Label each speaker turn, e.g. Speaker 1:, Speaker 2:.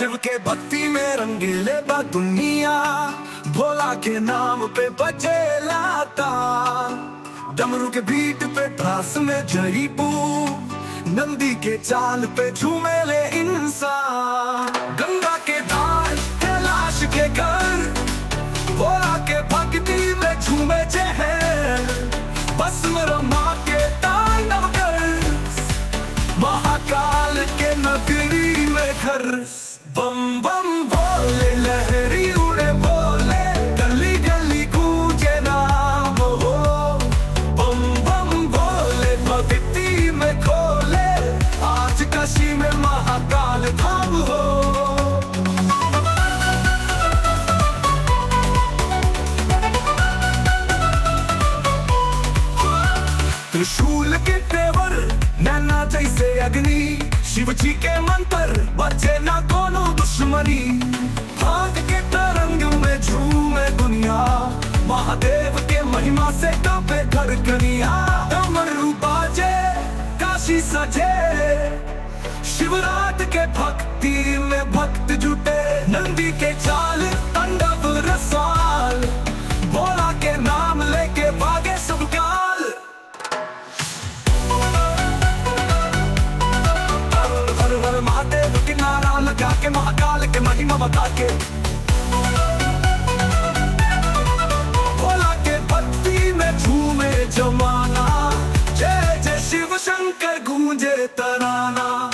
Speaker 1: शिव के भक्ति में रंगीले बा दुनिया, भोला के नाम पे बजे लाता। डमरू के बीट पे त्रास में जरीपू, नंदी के चाल पे झूमे ले इंसान। गंगा के धार कैलाश के घर, भोला के भक्ति में झूमे चहल। बस रमा के तांडव कर, महाकाल के नगरी में घर। बम बम भोले लहरी उड़े बोले, गली गली गूंजे नाम हो। बम बम भोले भक्ति में खोले, आज काशी में महाकाल धाम हो। त्रिशूल के तेवर नैना जैसे अग्नि, शिव जी के मंत्र बचे ना कोनो दुश्मनी। भाग के तरंग में झूमे दुनिया, महादेव के महिमा से कांपे धड़कनिया। डमरू बाजे काशी सजे, शिवरात के भक्ति में भक्त जुटे। नंदी के चाल तांडव रसाल, भोला के नाम लेके भागे सब काल। महादेव के नारा लगा के, महाकाल के महिमा बता के। भोला के भक्ति में झूमे जमाना, जय जय शिव शंकर गूंजे तराना।